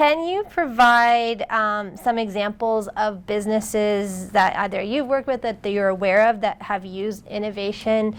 Can you provide some examples of businesses that either you've worked with that you're aware of that have used innovation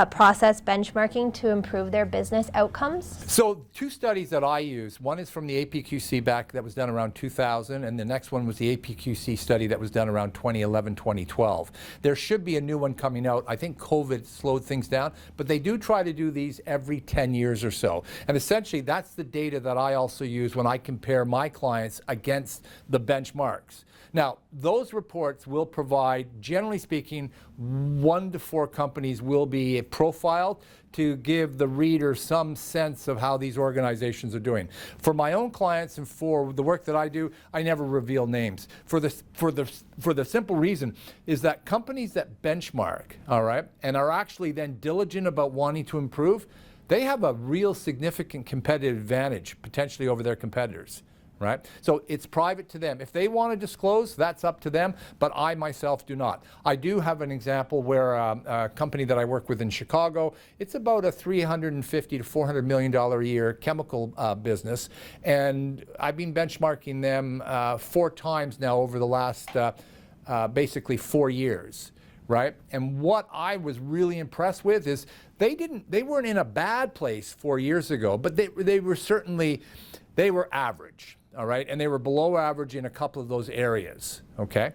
process benchmarking to improve their business outcomes? So 2 studies that I use, one is from the APQC back that was done around 2000, and the next one was the APQC study that was done around 2011, 2012. There should be a new one coming out. I think COVID slowed things down, but they do try to do these every 10 years or so. And essentially that's the data that I also use when I compare my clients against the benchmarks. Now, those reports will provide, generally speaking, 1 to 4 companies will be profiled to give the reader some sense of how these organizations are doing. For my own clients and for the work that I do, I never reveal names. For the simple reason is that companies that benchmark, all right, and are actually then diligent about wanting to improve, they have a real significant competitive advantage potentially over their competitors. Right? So it's private to them. If they want to disclose, that's up to them, but I myself do not. I do have an example where a company that I work with in Chicago, it's about a $350 to $400 million a year chemical business, and I've been benchmarking them 4 times now over the last basically 4 years. Right? And what I was really impressed with is they weren't in a bad place 4 years ago, but they were average. All right, and they were below average in a couple of those areas, okay?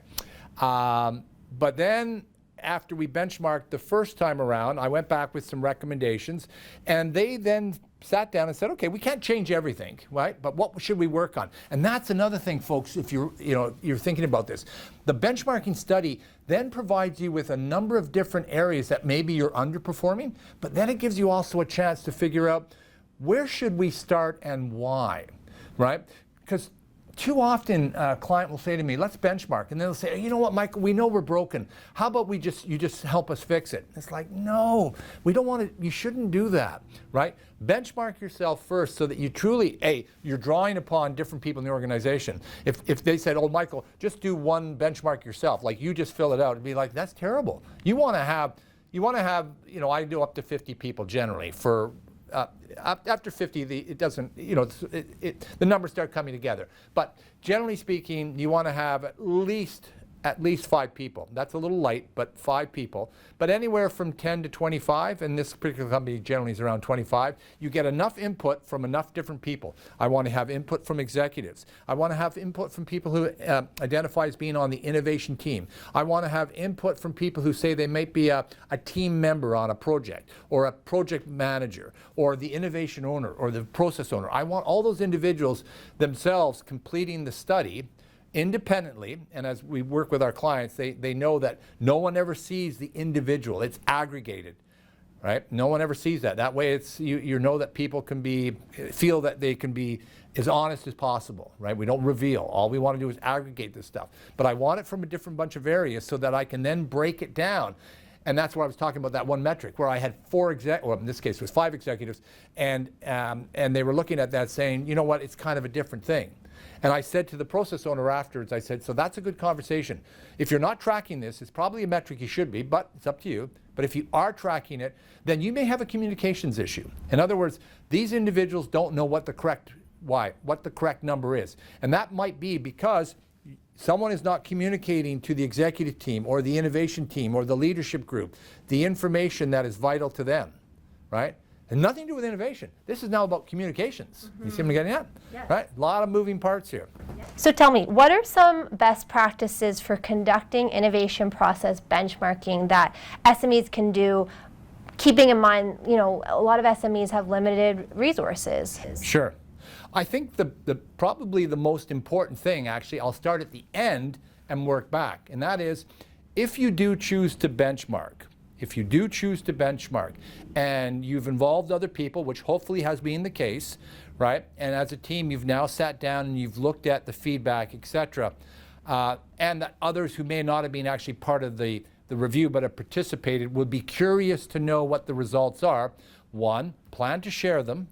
But then after we benchmarked the first time around, I went back with some recommendations, and they then sat down and said, okay, we can't change everything, right? But what should we work on? And that's another thing, folks, if you're thinking about this. The benchmarking study then provides you with a number of different areas that maybe you're underperforming, but then it gives you also a chance to figure out where should we start and why, right? Because too often a client will say to me, let's benchmark. And they'll say, you know what, Michael, we know we're broken. How about you just help us fix it? It's like, no, we don't want to, you shouldn't do that, right? Benchmark yourself first so that you truly, you're drawing upon different people in the organization. If they said, oh, Michael, just do one benchmark yourself, like you just fill it out, it'd be like, that's terrible. You want to have, I do up to 50 people generally for, after 50, it doesn't, the numbers start coming together. But generally speaking, you want to have at least 5 people. That's a little light, but 5 people. But anywhere from 10 to 25, and this particular company generally is around 25, you get enough input from enough different people. I want to have input from executives. I want to have input from people who identify as being on the innovation team. I want to have input from people who say they might be a team member on a project, or a project manager, or the innovation owner, or the process owner. I want all those individuals themselves completing the study independently, and as we work with our clients, they know that no one ever sees the individual. It's aggregated, right? No one ever sees that. That way it's, you know that people can feel that they can be as honest as possible, right? We don't reveal. All we want to do is aggregate this stuff. But I want it from a different bunch of areas so that I can then break it down. And that's where I was talking about that one metric where I had 4 well, in this case it was 5 executives, and they were looking at that saying, you know what, it's kind of a different thing. And I said to the process owner afterwards, I said, so that's a good conversation. If you're not tracking this, it's probably a metric you should be, but it's up to you. But if you are tracking it, then you may have a communications issue. In other words, these individuals don't know what the correct number is. And that might be because someone is not communicating to the executive team or the innovation team or the leadership group the information that is vital to them, right? And nothing to do with innovation. This is now about communications. Mm-hmm. You see what I'm getting at? Yes. Right? A lot of moving parts here. So tell me, what are some best practices for conducting innovation process benchmarking that SMEs can do, keeping in mind, a lot of SMEs have limited resources? Sure. I think probably the most important thing, actually, I'll start at the end and work back, and that is, if you do choose to benchmark, and you've involved other people, which hopefully has been the case, right? And as a team, you've now sat down and you've looked at the feedback, etc., and that others who may not have been actually part of the review but have participated would be curious to know what the results are. 1, plan to share them.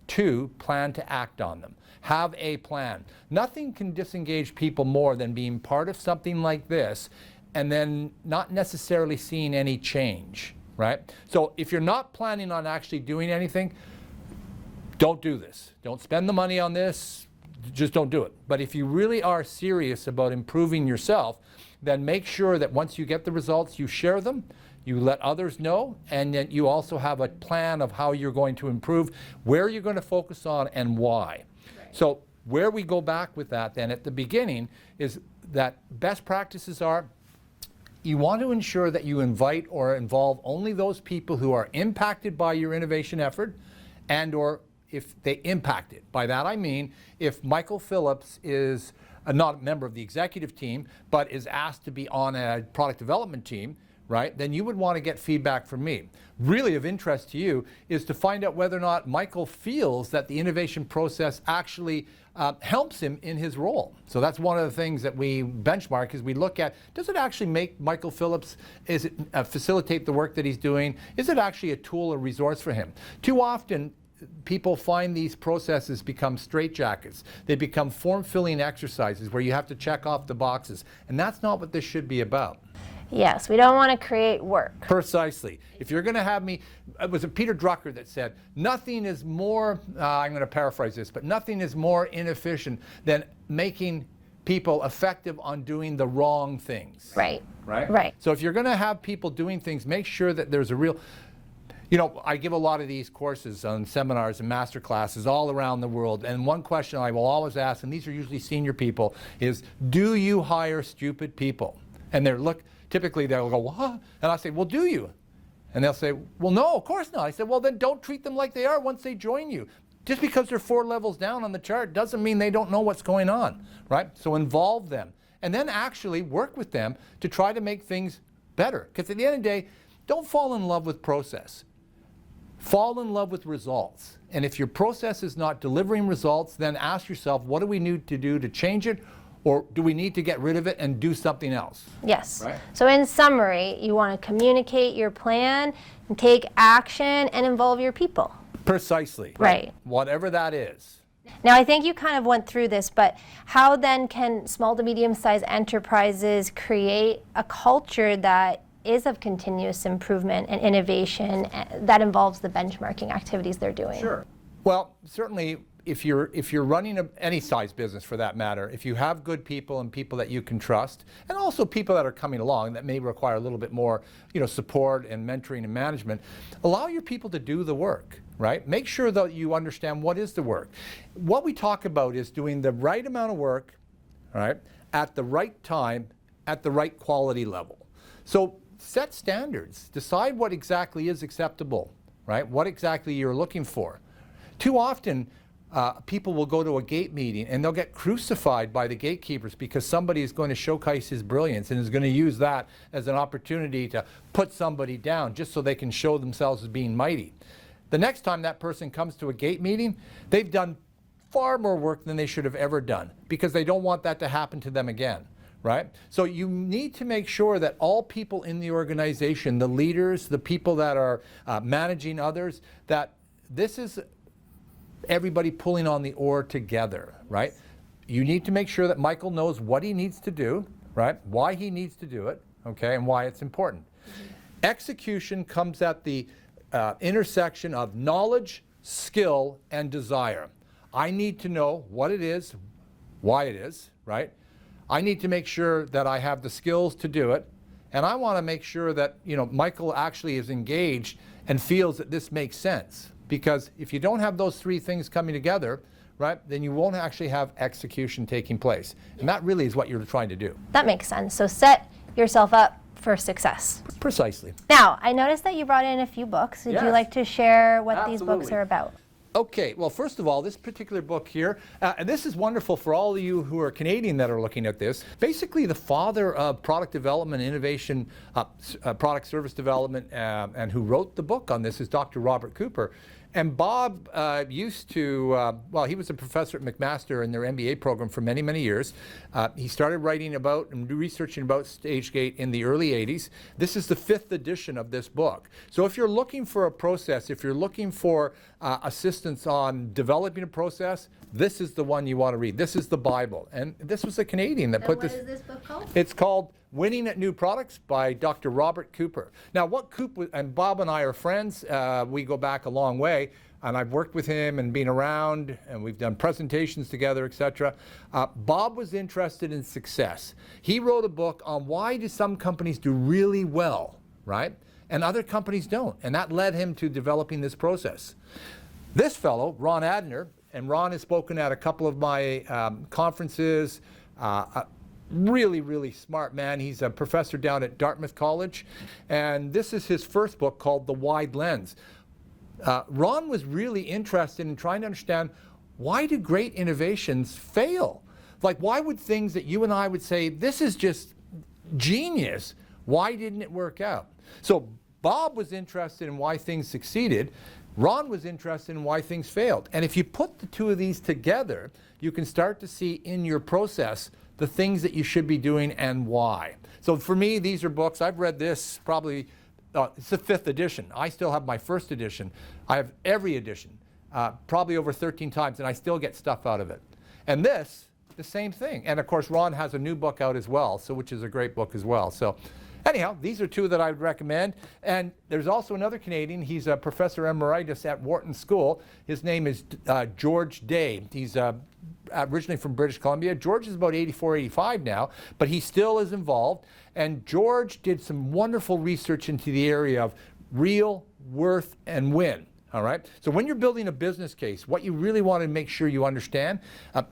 2, plan to act on them. Have a plan. Nothing can disengage people more than being part of something like this and then not necessarily seeing any change, right? So if you're not planning on actually doing anything, don't do this. Don't spend the money on this. just don't do it. But if you really are serious about improving yourself, then make sure that once you get the results, you share them, you let others know, and then you also have a plan of how you're going to improve, where you're going to focus on, and why. Right. So where we go back with that then at the beginning is that best practices are, you want to ensure that you invite or involve only those people who are impacted by your innovation effort, and or if they impact it. By that I mean, if Michael Phillips is not a member of the executive team, but is asked to be on a product development team, right, then you would want to get feedback from me. Really of interest to you is to find out whether or not Michael feels that the innovation process actually helps him in his role. So that's one of the things that we benchmark, is we look at, does it actually make Michael Phillips, is it facilitate the work that he's doing? Is it actually a tool or resource for him? Too often, people find these processes become straitjackets. They become form-filling exercises where you have to check off the boxes. And that's not what this should be about. Yes, we don't want to create work. Precisely. If you're going to have me, it was Peter Drucker that said, nothing is more, I'm going to paraphrase this, but nothing is more inefficient than making people effective on doing the wrong things. Right. Right? Right. So if you're going to have people doing things, make sure that there's a real, you know, I give a lot of these courses on seminars and master classes all around the world, and one question I will always ask, and these are usually senior people, is, do you hire stupid people? And they're typically they'll go, what? And I say, well, do you? And they'll say, well, no, of course not. I said, well, then don't treat them like they are once they join you. Just because they're 4 levels down on the chart doesn't mean they don't know what's going on, right? So involve them, and then actually work with them to try to make things better. Because at the end of the day, don't fall in love with process. Fall in love with results. And if your process is not delivering results, then ask yourself, what do we need to do to change it? Or do we need to get rid of it and do something else? Yes. Right? So in summary, you want to communicate your plan, and take action, and involve your people. Precisely. Right. Whatever that is. Now, I think you kind of went through this, but how then can small to medium-sized enterprises create a culture that is of continuous improvement and innovation that involves the benchmarking activities they're doing? Sure. Well, certainly, if you're running any size business for that matter, if you have good people and people that you can trust, and also people that are coming along that may require a little bit more, support and mentoring and management, allow your people to do the work, right? Make sure that you understand what is the work. What we talk about is doing the right amount of work, right, at the right time, at the right quality level. So set standards. Decide what exactly is acceptable, right? What exactly you're looking for. Too often, people will go to a gate meeting and they'll get crucified by the gatekeepers because somebody is going to showcase his brilliance and is going to use that as an opportunity to put somebody down just so they can show themselves as being mighty. The next time that person comes to a gate meeting, they've done far more work than they should have ever done because they don't want that to happen to them again. Right? So you need to make sure that all people in the organization, the leaders, the people that are managing others, that this is everybody pulling on the oar together, right? You need to make sure that Michael knows what he needs to do, right? Why he needs to do it, okay, and why it's important. Execution comes at the intersection of knowledge, skill, and desire. I need to know what it is, why it is, right? I need to make sure that I have the skills to do it, and I want to make sure that Michael actually is engaged and feels that this makes sense. Because if you don't have those three things coming together, right, then you won't actually have execution taking place, and that really is what you're trying to do. That makes sense. So set yourself up for success. Precisely. Now, I noticed that you brought in a few books. Would you like to share what these books are about? Okay, well, first of all, this particular book here, and this is wonderful for all of you who are Canadian that are looking at this. Basically, the father of product development, innovation, product service development, and who wrote the book on this is Dr. Robert Cooper. And Bob used to, he was a professor at McMaster in their MBA program for many, many years. He started writing about and researching about StageGate in the early 80s. This is the 5th edition of this book. So if you're looking for a process, if you're looking for assistance on developing a process, this is the one you want to read. This is the Bible. And this was a Canadian that put this. What is this book called? It's called Winning at New Products by Dr. Robert Cooper. Now, what Cooper, and Bob and I are friends, we go back a long way, and I've worked with him and been around, and we've done presentations together, etc. Bob was interested in success. He wrote a book on why do some companies do really well, right? And other companies don't. And that led him to developing this process. This fellow, Ron Adner, and Ron has spoken at a couple of my conferences, really, really smart man. He's a professor down at Dartmouth College. And this is his first book called The Wide Lens. Ron was really interested in trying to understand, why do great innovations fail? Like, why would things that you and I would say, this is just genius, why didn't it work out? So Bob was interested in why things succeeded. Ron was interested in why things failed. And if you put the two of these together, you can start to see in your process the things that you should be doing and why. So for me, these are books. I've read this probably, it's the 5th edition. I still have my 1st edition. I have every edition, probably over 13 times, and I still get stuff out of it. And this, the same thing. And of course, Ron has a new book out as well, so which is a great book as well. So anyhow, these are two that I would recommend. And there's also another Canadian. He's a professor emeritus at Wharton School. His name is George Day. He's originally from British Columbia. George is about 84, 85 now, but he still is involved. And George did some wonderful research into the area of real, worth, and win. All right. So when you're building a business case, what you really want to make sure you understand,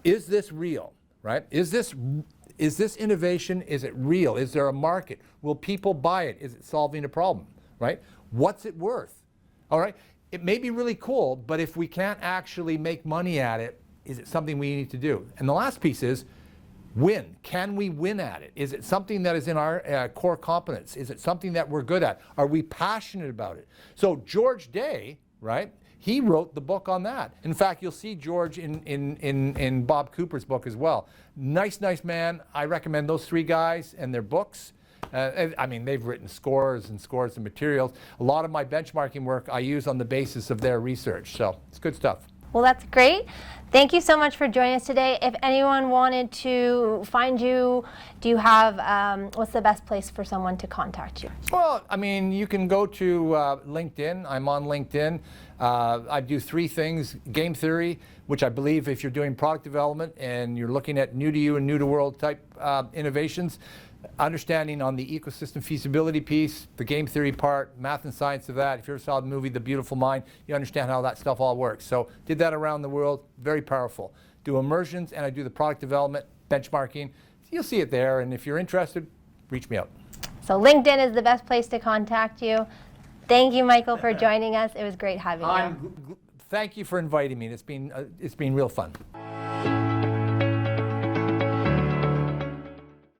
is this real, right? Is this innovation, is it real? Is there a market? Will people buy it? Is it solving a problem, right? What's it worth? All right. It may be really cool, but if we can't actually make money at it, is it something we need to do? And the last piece is win. Can we win at it? Is it something that is in our core competence? Is it something that we're good at? Are we passionate about it? So George Day, right? He wrote the book on that. In fact, you'll see George in Bob Cooper's book as well. Nice man. I recommend those 3 guys and their books. I mean, they've written scores and scores of materials. A lot of my benchmarking work I use on the basis of their research. So it's good stuff. Well, that's great. Thank you so much for joining us today. If anyone wanted to find you, do you have, what's the best place for someone to contact you? Well, I mean, you can go to LinkedIn. I'm on LinkedIn. I do 3 things. Game theory, which I believe if you're doing product development and you're looking at new to you and new to world type innovations, understanding on the ecosystem feasibility piece, the game theory part, math and science of that. If you ever saw the movie The Beautiful Mind, you understand how that stuff all works. So did that around the world, very powerful. Do immersions, and I do the product development, benchmarking. You'll see it there, and if you're interested, reach me out. So LinkedIn is the best place to contact you. Thank you, Michael, for joining us. It was great having you. Thank you for inviting me. It's been real fun.